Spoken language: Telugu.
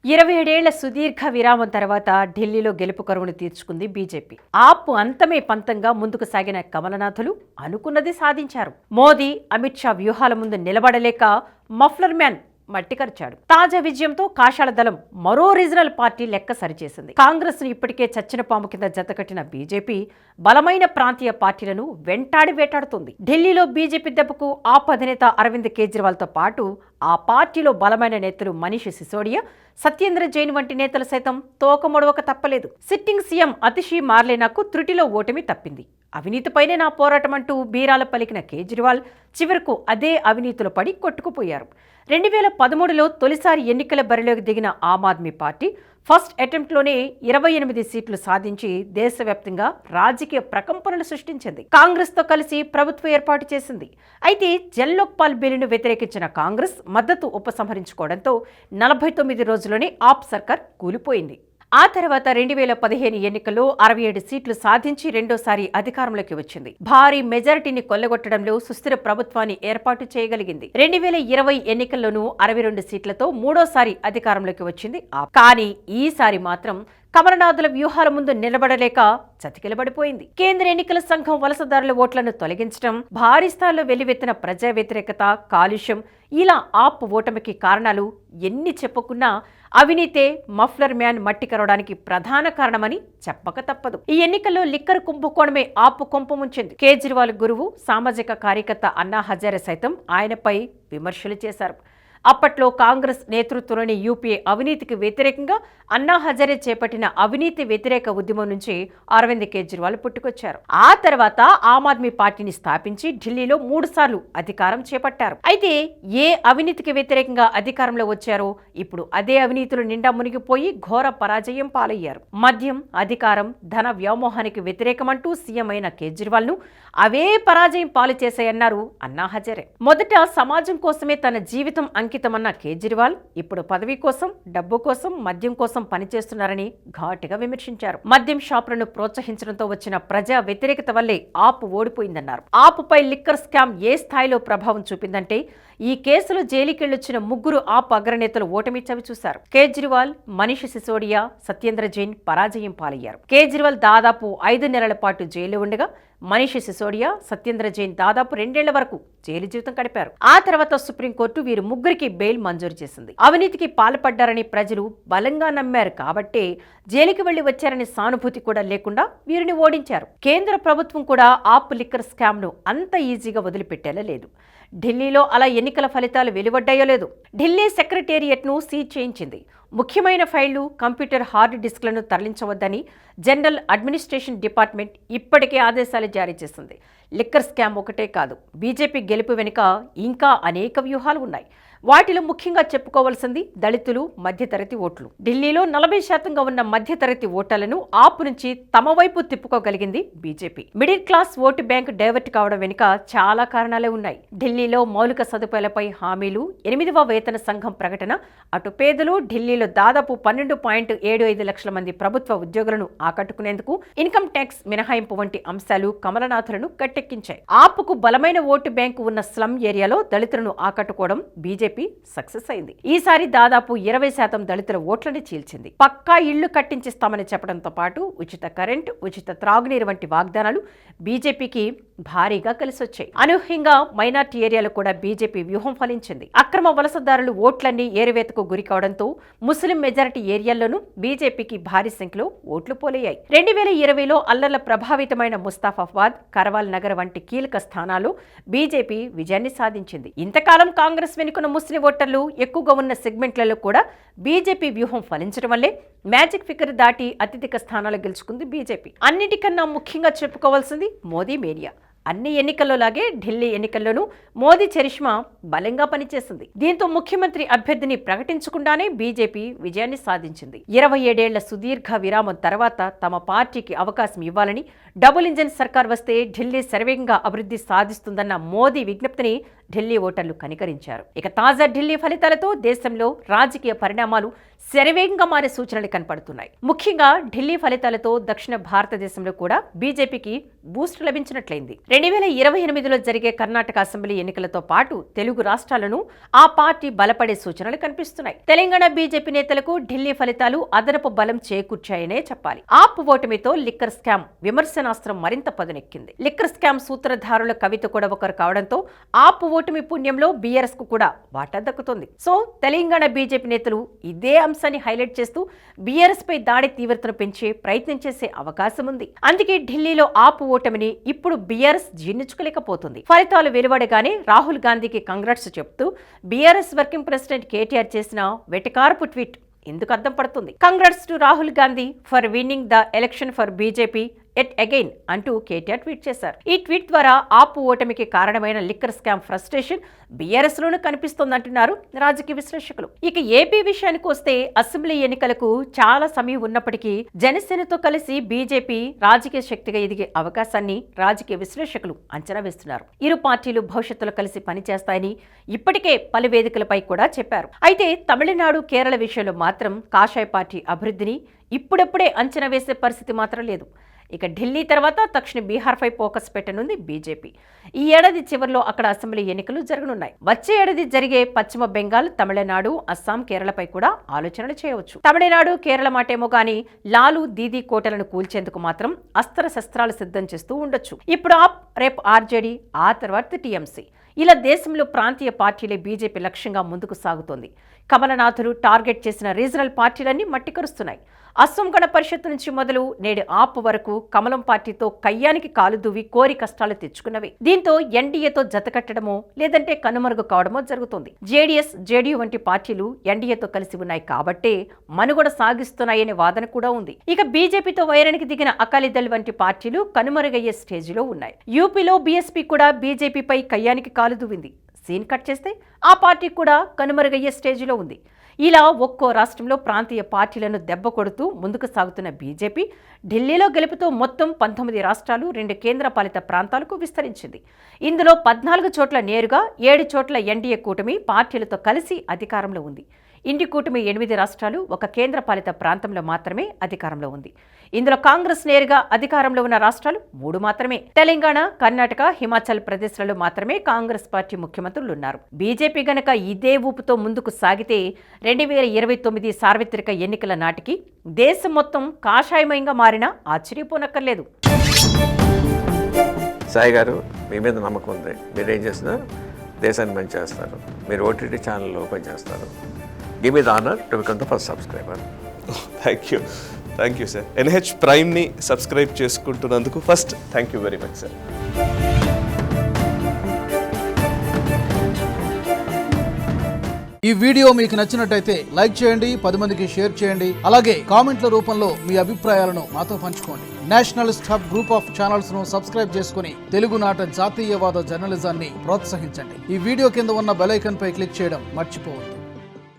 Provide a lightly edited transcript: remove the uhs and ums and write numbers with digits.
27 ఏళ్ల సుదీర్ఘ విరామం తర్వాత ఢిల్లీలో గెలుపు కరువును తీర్చుకుంది బీజేపీ. ఆప్ అంతమే పంతంగా ముందుకు సాగిన కమలనాథులు అనుకున్నది సాధించారు. మోదీ, అమిత్ షా వ్యూహాల ముందు నిలబడలేక మఫ్లర్ మ్యాన్ మట్టికరిచాడు. తాజా విజయంతో కాషాళ దళం మరో రీజనల్ పార్టీ లెక్క సరిచేసింది. కాంగ్రెస్ ను ఇప్పటికే చచ్చిన పాము కింద జతకట్టిన బీజేపీ బలమైన ప్రాంతీయ పార్టీలను వెంటాడి వేటాడుతోంది. ఢిల్లీలో బీజేపీ దెబ్బకు ఆప్ అధినేత అరవింద్ కేజ్రీవాల్ తో పాటు ఆ పార్టీలో బలమైన నేతలు మనీష్ సిసోడియా, సత్యేంద్ర జైన్ వంటి నేతలు సైతం తోకముడవక తప్పలేదు. సిట్టింగ్ సీఎం అతిషి మార్లేనాకు త్రుటిలో ఓటమి తప్పింది. అవినీతిపైనే నా పోరాటం అంటూ బీరాల పలికిన కేజ్రీవాల్ చివరకు అదే అవినీతిలో పడి కొట్టుకుపోయారు. 2013లో తొలిసారి ఎన్నికల బరిలోకి దిగిన ఆమ్ ఆద్మీ పార్టీ ఫస్ట్ అటెంప్ట్లోనే 28 సీట్లు సాధించి దేశవ్యాప్తంగా రాజకీయ ప్రకంపనలు సృష్టించింది. కాంగ్రెస్తో కలిసి ప్రభుత్వం ఏర్పాటు చేసింది. అయితే జన్లోక్పాల్ బిల్లును వ్యతిరేకించిన కాంగ్రెస్ మద్దతు ఉపసంహరించుకోవడంతో 49 రోజుల్లోనే ఆప్ సర్కార్ కూలిపోయింది. ఆ తర్వాత 2015 ఎన్నికల్లో 67 సీట్లు సాధించి రెండోసారి అధికారంలోకి వచ్చింది. భారీ మెజారిటీని కొల్లగొట్టడంలో సుస్థిర ప్రభుత్వాన్ని ఏర్పాటు చేయగలిగింది. 2020 ఎన్నికల్లోనూ 62 సీట్లతో మూడోసారి అధికారంలోకి వచ్చింది. కానీ ఈసారి మాత్రం కమలనాథుల వ్యూహాల ముందు నిలబడలేక చతికిలబడిపోయింది. కేంద్ర ఎన్నికల సంఘం వలసదారుల ఓట్లను తొలగించడం, భారీ స్థాయిలో వెల్లువెత్తిన ప్రజా వ్యతిరేకత, కాలుష్యం ఇలా ఆప్ ఓటమికి కారణాలు ఎన్ని చెప్పుకున్నా అవినీతే మఫ్లర్ మ్యాన్ మట్టి కరవడానికి ప్రధాన కారణమని చెప్పక తప్పదు. ఈ ఎన్నికల్లో లిక్కర్ కుంభకోణమే ఆపు కొంప ముంచింది. కేజ్రీవాల్ గురువు, సామాజిక కార్యకర్త అన్నా హజారే సైతం ఆయనపై విమర్శలు చేశారు. అప్పట్లో కాంగ్రెస్ నేతృత్వంలోని యూపీఏ అవినీతికి వ్యతిరేకంగా అన్నా హజారే చేపట్టిన అవినీతి వ్యతిరేక ఉద్యమం నుంచి అరవింద్ కేజ్రీవాల్ పుట్టుకొచ్చారు. ఆ తర్వాత ఆమ్ ఆద్మీ పార్టీని స్థాపించి ఢిల్లీలో 3 సార్లు అధికారం చేపట్టారు. అయితే ఏ అవినీతికి వ్యతిరేకంగా అధికారంలో వచ్చారో ఇప్పుడు అదే అవినీతులు నిండా మునిగిపోయి ఘోర పరాజయం పాలయ్యారు. మద్యం, అధికారం, ధన వ్యామోహానికి వ్యతిరేకమంటూ సీఎం అయిన కేజ్రీవాల్ ను అవే పరాజయం పాలు చేశాయన్నారు అన్నా హజారే. మొదట సమాజం కోసమే తన జీవితం అంకితమన్న కేజ్రీవాల్ ఇప్పుడు పదవి కోసం, డబ్బు కోసం, మద్యం కోసం పనిచేస్తున్నారని ఘాటుగా విమర్శించారు. మద్యం షాపులను ప్రోత్సహించడంతో వచ్చిన ప్రజా వ్యతిరేకత వల్లే ఆప్ ఓడిపోయిందన్నారు. ఆపుపై లిక్కర్ స్కామ్ ఏ స్థాయిలో ప్రభావం చూపిందంటే ఈ కేసులో జైలుకెళ్లొచ్చిన 3 ఆప్ అగ్రనేతలు ఓటమి చవి చూశారు. కేజ్రీవాల్, మనీష్ సిసోడియా, సత్యేంద్ర జైన్ పరాజయం పాలయ్యారు. కేజ్రీవాల్ దాదాపు 5 నెలల పాటు జైల్లో ఉండగా మనీష్ సిసోడియా, సత్యేంద్ర జైన్ దాదాపు 2 ఏళ్ల వరకు జైలు జీవితం గడిపారు. ఆ తర్వాత సుప్రీంకోర్టు వీరు ముగ్గురికి బెయిల్ మంజూరు చేసింది. అవినీతికి పాల్పడ్డారని ప్రజలు బలంగా నమ్మారు కాబట్టే జైలుకి వెళ్లి వచ్చారని సానుభూతి కూడా లేకుండా వీరిని ఓడించారు. కేంద్ర ప్రభుత్వం కూడా ఆప్ లిక్కర్ స్కామ్ ను అంత ఈజీగా వదిలిపెట్టేలా లేదు. ఢిల్లీలో అలా ఎన్నికల ఫలితాలు వెలువడ్డాయో లేదు. ఢిల్లీ సెక్రటేరియట్ ను సీజ్ చేయించింది. ముఖ్యమైన ఫైళ్లు, కంప్యూటర్ హార్డ్ డిస్క్లను తరలించవద్దని జనరల్ అడ్మినిస్ట్రేషన్ డిపార్ట్మెంట్ ఇప్పటికే ఆదేశాలు జారీ చేసింది. లిక్కర్ స్కామ్ ఒకటే కాదు, బీజేపీ గెలుపు వెనుక ఇంకా అనేక వ్యూహాలు ఉన్నాయి. వాటిలో ముఖ్యంగా చెప్పుకోవాల్సింది దళితులు, మధ్యతరగతి ఓట్లు. ఢిల్లీలో 40% ఉన్న మధ్యతరగతి ఓటర్లను ఆప్ నుంచి తమ వైపు తిప్పుకోగలిగింది BJP. Middle class vote bank divert కావడం వెనుక చాలా కారణాలే ఉన్నాయి. ఢిల్లీలో మౌలిక సదుపాయాలపై హామీలు, 8వ వేతన సంఘం ప్రకటన, అటు పేదలు, ఢిల్లీలో దాదాపు 12.75 లక్షల మంది ప్రభుత్వ ఉద్యోగులను ఆకట్టుకునేందుకు ఇన్కమ్ ట్యాక్స్ మినహాయింపు వంటి అంశాలు కమలనాథులను గట్టెక్కించాయి. ఆప్కు బలమైన ఓటు బ్యాంకు ఉన్న స్లమ్ ఏరియాలో దళితులను ఆకట్టుకోవడం బీజేపీ సక్సెస్ అయింది. ఈసారి దాదాపు 20% దళితుల ఓట్లని చీల్చింది. పక్కా ఇళ్లు కట్టించిస్తామని చెప్పడంతో పాటు ఉచిత కరెంట్, ఉచిత త్రాగునీరు వంటి వాగ్దానాలు బీజేపీకి భారీగా కలిసొచ్చాయి. అనూహ్యంగా మైనార్టీ ఏరియాలో కూడా బీజేపీ వ్యూహం ఫలించింది. అక్రమ వలసదారులు ఓట్లన్నీ ఏరువేతకు గురి కావడంతో ముస్లిం మెజారిటీ ఏరియాల్లోనూ బీజేపీకి భారీ సంఖ్యలో ఓట్లు పోలయ్యాయి. 2020లో అల్లర్ల ప్రభావితమైన ముస్తాఫాబాద్, కరవాల్ నగర్ వంటి కీలక స్థానాల్లో బీజేపీ విజయాన్ని సాధించింది. ఇంతకాలం కాంగ్రెస్ వెనుకున్న ముస్లిం ఓటర్లు ఎక్కువగా ఉన్న సెగ్మెంట్లలో కూడా బీజేపీ వ్యూహం ఫలించడం వల్లే మ్యాజిక్ ఫిగర్ దాటి అత్యధిక స్థానాలు గెలుచుకుంది బీజేపీ. అన్నిటికన్నా ముఖ్యంగా చెప్పుకోవాల్సింది మోదీ మేనియా. అన్ని ఎన్నికల్లో లాగే ఢిల్లీ ఎన్నికల్లోనూ మోదీ చరిష్మా బలంగా పనిచేసింది. దీంతో ముఖ్యమంత్రి అభ్యర్థిని ప్రకటించకుండానే బీజేపీ విజయాన్ని సాధించింది. 27 ఏళ్ల సుదీర్ఘ విరామం తర్వాత తమ పార్టీకి అవకాశం ఇవ్వాలని, డబుల్ ఇంజన్ సర్కార్ వస్తే ఢిల్లీ శరవేగంగా అభివృద్ధి సాధిస్తుందన్న మోదీ విజ్ఞప్తిని ఢిల్లీ ఓటర్లు కనికరించారు. ఇక తాజా ఢిల్లీ ఫలితాలతో దేశంలో రాజకీయ పరిణామాలు శరవేగంగా మారే సూచనలు కనపడుతున్నాయి. ముఖ్యంగా ఢిల్లీ ఫలితాలతో దక్షిణ భారతదేశంలో కూడా బీజేపీకి బూస్ట్ లభించినట్లయింది. 2028లో జరిగే కర్ణాటక అసెంబ్లీ ఎన్నికలతో పాటు తెలుగు రాష్ట్రాలను ఆ పార్టీ బలపడే సూచనలు కనిపిస్తున్నాయి. తెలంగాణ బీజేపీ నేతలకు ఢిల్లీ ఫలితాలు అదనపు బలం చేకూర్చాయనే చెప్పాలి. ఆప్ ఓటమితో లిక్కర్ స్కామ్ విమర్శనాస్త్రం మరింత పదునెక్కింది. లిక్కర్ స్కామ్ సూత్రధారుల కవిత కూడా ఒకరు కావడంతో ఆప్ ఓటమి పుణ్యంలో బీఆర్ఎస్ కు కూడా వాటా దక్కుతుంది. సో తెలంగాణ బీజేపీ నేతలు ఇదే అంశాన్ని హైలైట్ చేస్తూ బీఆర్ఎస్ పై దాడి తీవ్రతను పెంచే ప్రయత్నం చేసే అవకాశం ఉంది. అందుకే ఢిల్లీలో ఆప్ ఓటమిని ఇప్పుడు బీఆర్ఎస్ జీర్ణించుకోలేకపోతుంది. ఫలితాలు వెలువడగానే రాహుల్ గాంధీకి కంగ్రాట్స్ చెప్తూ బీఆర్ఎస్ వర్కింగ్ ప్రెసిడెంట్ కేటీఆర్ చేసిన వెటకారపు ట్వీట్ ఎందుకు అద్దం పడుతుంది. Congrats to Rahul Gandhi for winning the election for BJP at again అంటూ కేటీఆర్ ట్వీట్ చేశారు. ఈ ట్వీట్ ద్వారా ఆపు ఓటమికి కారణమైన లిక్కర్ స్కామ్ ఫ్రస్ట్రేషన్ బీఆర్ఎస్ లోనూ కనిపిస్తోందంటున్నారు రాజకీయ విశ్లేషకులు. ఇక ఏపీ విషయానికి వస్తే అసెంబ్లీ ఎన్నికలకు చాలా సమయం ఉన్నప్పటికీ జనసేనతో కలిసి బీజేపీ రాజకీయ శక్తిగా ఎదిగే అవకాశాన్ని రాజకీయ విశ్లేషకులు అంచనా వేస్తున్నారు. ఇరు పార్టీలు భవిష్యత్తులో కలిసి పనిచేస్తాయని ఇప్పటికే పలు వేదికలపై కూడా చెప్పారు. అయితే తమిళనాడు, కేరళ విషయంలో మాత్రం కాషాయ పార్టీ అభివృద్ధిని ఇప్పుడప్పుడే అంచనా వేసే పరిస్థితి మాత్రం లేదు. ఇక ఢిల్లీ తర్వాత తక్షణ బీహార్పై ఫోకస్ పెట్టనుంది బీజేపీ. ఈ ఏడాది చివరిలో అక్కడ అసెంబ్లీ ఎన్నికలు జరగనున్నాయి. వచ్చే ఏడాది జరిగే పశ్చిమ బెంగాల్, తమిళనాడు, అస్సాం, కేరళపై కూడా ఆలోచనలు చేయవచ్చు. తమిళనాడు, కేరళ మాటేమో గానీ లాలు, దీదీ కోటలను కూల్చేందుకు మాత్రం అస్త్ర శస్త్రాలు సిద్ధం చేస్తూ ఉండొచ్చు. ఇప్పుడు ఆప్, రేపు ఆర్జేడీ, ఆ తర్వాత టీఎంసీ, ఇలా దేశంలో ప్రాంతీయ పార్టీలే బీజేపీ లక్ష్యంగా ముందుకు సాగుతోంది. కమలనాథులు టార్గెట్ చేసిన రీజనల్ పార్టీలన్నీ మట్టికరుస్తున్నాయి. అస్సాం గణ పరిషత్ నుంచి మొదలు నేడు ఆప్ వరకు కమలం పార్టీతో కయ్యానికి కాలు దువ్వి కోరి కష్టాలు తెచ్చుకున్నవి. దీంతో ఎన్డీఏతో జతకట్టడమో లేదంటే కనుమరుగు కావడమో జరుగుతోంది. జేడీఎస్, జేడీయూ వంటి పార్టీలు ఎన్డీఏతో కలిసి ఉన్నాయి కాబట్టే మనుగడ సాగిస్తున్నాయనే వాదన కూడా ఉంది. ఇక బీజేపీతో వైరానికి దిగిన అకాలీదళ్ వంటి పార్టీలు కనుమరుగయ్యే స్టేజిలో ఉన్నాయి. యూపీలో బీఎస్పీ కూడా బీజేపీపై కయ్యానికి కాలు దువ్వింది. సీన్ కట్ చేస్తే ఆ పార్టీ కూడా కనుమరుగయ్యే స్టేజిలో ఉంది. ఇలా ఒక్కో రాష్ట్రంలో ప్రాంతీయ పార్టీలను దెబ్బ కొడుతూ ముందుకు సాగుతున్న బీజేపీ ఢిల్లీలో గెలుపుతో మొత్తం 19 రాష్ట్రాలు, 2 కేంద్రపాలిత ప్రాంతాలకు విస్తరించింది. ఇందులో 14 చోట్ల నేరుగా, 7 చోట్ల ఎన్డీఏ కూటమి పార్టీలతో కలిసి అధికారంలో ఉంది. ఇండి కూటమి 8 రాష్ట్రాలు, 1 కేంద్రపాలిత ప్రాంతంలో మాత్రమే అధికారంలో ఉంది. ఇందులో కాంగ్రెస్ నేరుగా అధికారంలో ఉన్న రాష్ట్రాలు 3 మాత్రమే. తెలంగాణ, కర్ణాటక, హిమాచల్ ప్రదేశ్లలో మాత్రమే కాంగ్రెస్ పార్టీ ముఖ్యమంత్రులు ఉన్నారు. బీజేపీ గనక ఇదే ఊపుతో ముందుకు సాగితే 2029 సార్వత్రిక ఎన్నికల నాటికి దేశం మొత్తం కాషాయమయంగా మారినా ఆశ్చర్యపోనక్కర్లేదు. సాయి గారు, మీ మీద నమ్మకం ఉంది. మీరేం చేసినా దేశాన్ని మంచి చేస్తారు. మీరు ఓటీటీ ఛానల్ ఓపెన్ చేస్తారు. Give me the honour to become the first subscriber. Thank you sir. NH ప్రైమ్ని సబ్స్క్రైబ్ చేసుకుంటున్నందుకు first thank you very much sir. ఈ వీడియో మీకు నచ్చినట్టయితే లైక్ చేయండి, 10 మందికి షేర్ చేయండి. అలాగే కామెంట్ల రూపంలో మీ అభిప్రాయాలను మాతో పంచుకోండి. Nationalist hub group of channels ను సబ్స్క్రైబ్ చేసుకుని తెలుగునాట జాతీయవాద జర్నలిజాన్ని ప్రోత్సహించండి. ఈ వీడియో కింద ఉన్న బెల్ ఐకాన్ పై క్లిక్ చేయడం మర్చిపోవద్దు.